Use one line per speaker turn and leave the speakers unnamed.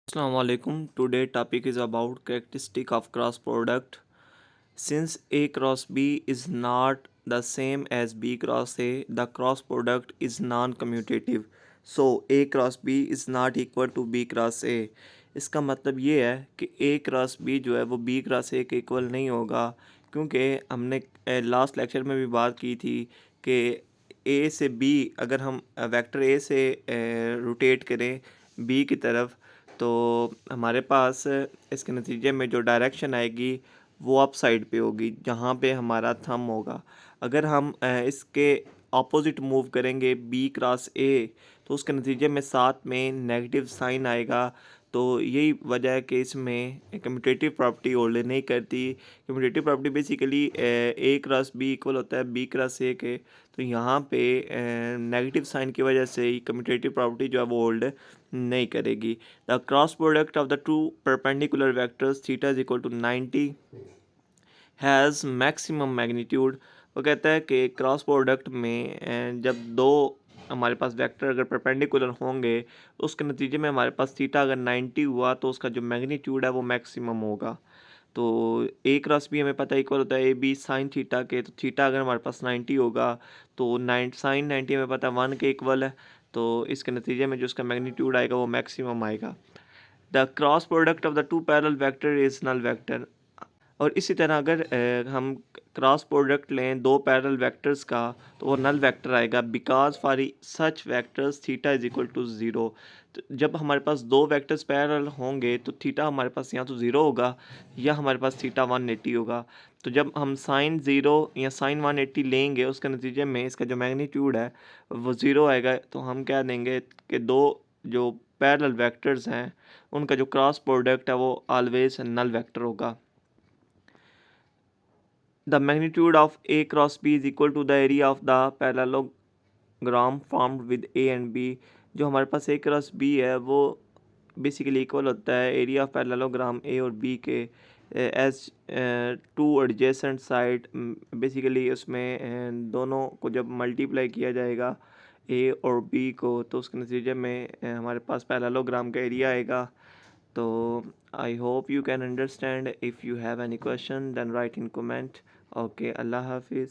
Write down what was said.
Assalamualaikum. Today topic is about characteristic of cross product. Since A cross B is not the same as B cross A, the cross product is non-commutative. So A cross B is not equal to B cross A. इसका मतलब ये है कि A cross B जो है वो B cross A के equal नहीं होगा, क्योंकि हमने लास्ट लेक्चर में भी बात की थी कि A से B अगर हम वेक्टर A से रोटेट करें B की तरफ, तो हमारे पास इसके नतीजे में जो डायरेक्शन आएगी वो अप साइड पे होगी, जहाँ पे हमारा थंब होगा। अगर हम इसके ऑपोजिट मूव करेंगे बी क्रॉस ए, तो उसके नतीजे में साथ में नेगेटिव साइन आएगा। तो यही वजह है कि इसमें कम्यूटेटिव प्रॉपर्टी होल्ड नहीं करती। कम्यूटेटिव प्रॉपर्टी बेसिकली ए क्रॉस बी इक्वल होता है बी क्रॉस ए के। तो यहाँ पे नेगेटिव साइन की वजह से ही कम्यूटेटिव प्रॉपर्टी जो है वो होल्ड नहीं करेगी। The cross product of the two perpendicular vectors theta is equal to 90 has maximum magnitude. वो कहता है कि क्रॉस प्रोडक्ट में जब दो हमारे पास वेक्टर अगर परपेंडिकुलर होंगे तो उसके नतीजे में हमारे पास थीटा अगर 90 हुआ तो उसका जो मैग्नीट्यूड है वो मैक्सिमम होगा। तो ए क्रॉस बी हमें पता है इक्वल होता है ए बी साइन थीटा के। तो थीटा अगर हमारे पास 90 होगा तो साइन 90 हमें पता है 1 के इक्वल है। तो इसके नतीजे में जो उसका मैग्नीट्यूड आएगा वो मैक्सिमम आएगा। The cross product of the two parallel vector is null vector. और इसी तरह अगर हम क्रॉस प्रोडक्ट लें दो पैरेलल वेक्टर्स का, तो वो नल वेक्टर आएगा because for such vectors theta is equal to zero. तो जब हमारे पास दो वेक्टर्स पैरेलल होंगे तो थीटा हमारे पास यहाँ तो ज़ीरो होगा या हमारे पास थीटा 180 होगा। तो जब हम साइन ज़ीरो या साइन 180 लेंगे उसके नतीजे में इसका जो मैग्नीट्यूड है वो ज़ीरो आएगा। तो हम क्या देंगे कि दो जो पैरेलल वेक्टर्स हैं उनका जो क्रॉस प्रोडक्ट है वो ऑलवेज नल वेक्टर होगा। The magnitude of A cross B is equal to the area of the parallelogram formed with A and B। जो हमारे पास A क्रॉस B है वो बेसिकली इक्वल होता है एरिया ऑफ पैरेललोग्राम A और B के as two adjacent side. Basically उसमें दोनों को जब मल्टीप्लाई किया जाएगा A और B को, तो उसके नतीजे में हमारे पास पैरेललोग्राम का एरिया आएगा। तो I hope you can understand. If you have any question then write in comment. Okay, अल्लाह हाफिज़।